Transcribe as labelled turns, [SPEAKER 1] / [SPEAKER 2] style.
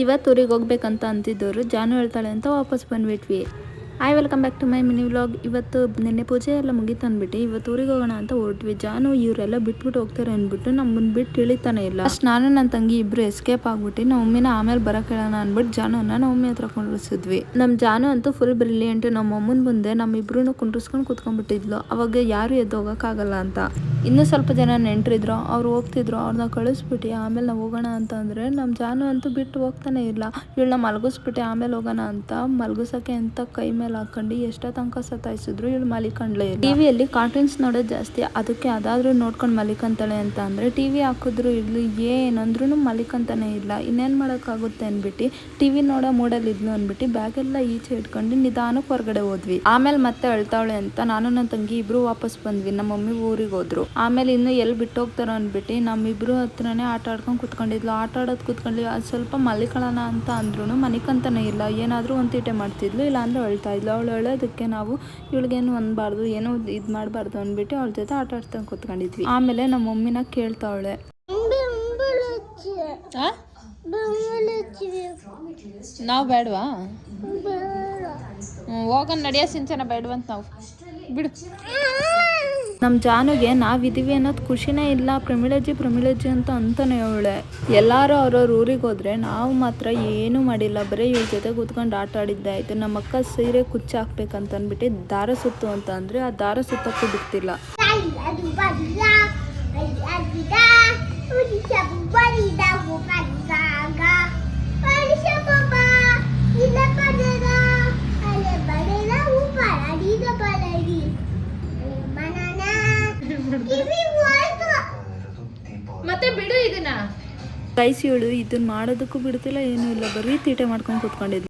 [SPEAKER 1] ಇವತ್ತು ಊರಿಗೆ ಹೋಗ್ಬೇಕಂತ ಅಂತಿದ್ದವರು ಜಾನು ಹೇಳ್ತಾಳೆ ಅಂತ ವಾಪಸ್ ಬಂದ್ಬಿಟ್ವಿ. Welcome back to my mini vlog. ಇವತ್ತು ನಿನ್ನೆ ಪೂಜೆ ಎಲ್ಲ ಮುಗೀತು ಅಂದ್ಬಿಟ್ಟು ಇವತ್ತು ಊರಿಗೆ ಹೋಗೋಣ ಅಂತ ಹೊರಟ್ವಿ. ಜಾನು ಇವರೆಲ್ಲ ಬಿಟ್ಬಿಟ್ಟು ಹೋಗ್ತಾರೆ ಅಂದ್ಬಿಟ್ಟು ನಮ್ಮನ್ನ ಬಿಟ್ಟು ಇಳಿತಾನೆ ಇಲ್ಲ. ಅಷ್ಟು ನಾನು ನನ್ನ ತಂಗಿ ಇಬ್ರು ಎಸ್ಕೇಪ್ ಆಗ್ಬಿಟ್ಟು ನಮ್ಮ ಮಮ್ಮಿನ ಆಮೇಲೆ ಬರಕ್ ಹೇಳೋಣ ಅಂದ್ಬಿಟ್ಟು ಜಾನುನ ನಮ್ಮ ಮಮ್ಮಿ ಹತ್ರ ಕುಂಡ್ರಿಸಿದ್ವಿ. ನಮ್ಮ ಜಾನು ಅಂತೂ ಫುಲ್ ಬ್ರಿಲಿಯಂಟ್. ನಮ್ಮ ಅಮ್ಮನ ಮುಂದೆ ನಮ್ಮಿಬ್ರು ಕುಂಡ್ರಿಸ್ಕೊಂಡು ಕುತ್ಕೊಂಡ್ಬಿಟ್ಟಿದ್ಲು. ಅವಾಗ ಯಾರು ಎದ್ದು ಹೋಗೋಕ್ಕಾಗಲ್ಲ ಅಂತ. ಇನ್ನೂ ಸ್ವಲ್ಪ ಜನ ನೆಂಟ್ರಿದ್ರು, ಅವ್ರು ಹೋಗ್ತಿದ್ರು, ಅವ್ರನ್ನ ಕಳಿಸ್ಬಿಟ್ಟು ಆಮೇಲೆ ನಾವು ಹೋಗೋಣ ಅಂತ ಅಂದ್ರೆ ನಮ್ಮ ಜಾನು ಅಂತೂ ಬಿಟ್ಟು ಹೋಗ್ತಾನೆ ಇಲ್ಲ. ಇವಳನ್ನ ಮಲಗಿಸ್ಬಿಟ್ಟು ಆಮೇಲೆ ಹೋಗೋಣ ಅಂತ ಮಲಗಿಸೋಕೆ ಅಂತ ಕೈ ಮೇಲೆ ಹಾಕೊಂಡು ಎಷ್ಟೋ ತನಕ ಸತಾಯಿಸಿದ್ರು ಇವಳು ಮಲಿಕೊಂಡ್ಲೇ ಇಲ್ಲ. ಟಿವಿಯಲ್ಲಿ ಕಾರ್ಟೂನ್ಸ್ ನೋಡೋದು ಜಾಸ್ತಿ, ಅದಕ್ಕೆ ಅದಾದ್ರೂ ನೋಡ್ಕೊಂಡು ಮಲಿಕಂತಾಳೆ ಅಂತ ಅಂದ್ರೆ ಟಿವಿ ಹಾಕಿದ್ರು ಇರ್ಲಿ ಏನಂದ್ರೂ ಮಲಿಕಂತಾನೆ ಇಲ್ಲ. ಇನ್ನೇನ್ ಮಾಡೋಕ್ಕಾಗುತ್ತೆ ಅಂದ್ಬಿಟ್ಟು ಟಿವಿ ನೋಡೋ ಮೂಡಲ್ಲಿ ಇದ್ಲು ಅಂದ್ಬಿಟ್ಟು ಬ್ಯಾಗ್ ಎಲ್ಲ ಈಚೆ ಇಟ್ಕೊಂಡು ನಿಧಾನಕ್ಕೆ ಹೊರಗಡೆ ಹೋದ್ವಿ. ಆಮೇಲೆ ಮತ್ತೆ ಅಳ್ತಾವಳೆ ಅಂತ ನಾನು ನನ್ನ ತಂಗಿ ಇಬ್ರು ವಾಪಸ್ ಬಂದ್ವಿ. ನಮ್ಮ ಮಮ್ಮಿ ಊರಿಗೆ ಹೋದ್ರು. ಆಮೇಲೆ ಇನ್ನು ಎಲ್ಲಿ ಬಿಟ್ಟು ಹೋಗ್ತಾರೋ ಅಂದ್ಬಿಟ್ಟು ನಮ್ಮಿಬ್ರು ಹತ್ರನೇ ಆಟ ಆಡ್ಕೊಂಡು ಕುತ್ಕೊಂಡಿದ್ಲು. ಆಟ ಆಡೋದು ಕುತ್ಕೊಂಡ್ಲಿ ಅದು ಸ್ವಲ್ಪ ಮಲಿಕೊಳ್ಳೋಣ ಅಂತ ಅಂದ್ರೂ ಮನಿಕಂತಾನೆ ಇಲ್ಲ. ಏನಾದ್ರೂ ಒಂದು ತೀಟೆ ಮಾಡ್ತಿದ್ಲು, ಇಲ್ಲ ಅಂದ್ರೆ ಅಳ್ತಾ ಇದ್ಲು. ಅವಳು ಹೇಳೋದಕ್ಕೆ ನಾವು ಇವಳಿಗೇನು ಅನ್ಬಾರ್ದು, ಏನೋ ಇದು ಮಾಡಬಾರ್ದು ಅಂದ್ಬಿಟ್ಟು ಅವಳ ಜೊತೆ ಆಟ ಆಡ್ತಾ ಕುತ್ಕೊಂಡಿದ್ವಿ. ಆಮೇಲೆ ನಮ್ಮ ಮಮ್ಮಿನ ಕೇಳ್ತಾವಳೆ, ನಾವು ಬೇಡವಾ ಹೋಗೋಣ ನಡಿಯೋ ಸಿಂಚನ ಬೇಡವಂತ ನಾವು ಬಿಡು. ನಮ್ಮ ಜಾನುಗೆ ನಾವಿದ್ದೀವಿ ಅನ್ನೋದು ಖುಷಿನೇ ಇಲ್ಲ. ಪ್ರಮಿಳಜ್ಜಿ ಅಂತ ಅಂತಾನೆ ಅವಳೆ. ಎಲ್ಲರೂ ಅವ್ರವ್ರ ಊರಿಗೆ ಹೋದ್ರೆ ನಾವು ಮಾತ್ರ ಏನೂ ಮಾಡಿಲ್ಲ, ಬರೀ ಇವ್ರ ಜೊತೆ ಕೂತ್ಕೊಂಡು ಆಟ ಆಡಿದ್ದೆ ಆಯ್ತು. ನಮ್ಮ ಅಕ್ಕ ಸೀರೆ ಕುಚ್ಚು ಹಾಕ್ಬೇಕಂತ ಅಂದ್ಬಿಟ್ಟು ದಾರ ಸುತ್ತು ಅಂತ ಅಂದ್ರೆ ಆ ದಾರ ಸುತ್ತಕ್ಕೂ ಬಿಡ್ತಿಲ್ಲ. ಮತ್ತೆ ಬಿಡು ಇದನ್ನ. ಗೈಸ್ ಇವಳು ಇದನ್ನ ಮಾಡೋದಕ್ಕೂ ಬಿಡ್ತಿಲ್ಲ, ಏನೂ ಇಲ್ಲ, ಬರೀ ತೀಟೆ ಮಾಡ್ಕೊಂಡು ಕೂತ್ಕೊಂಡಿದ್ವಿ.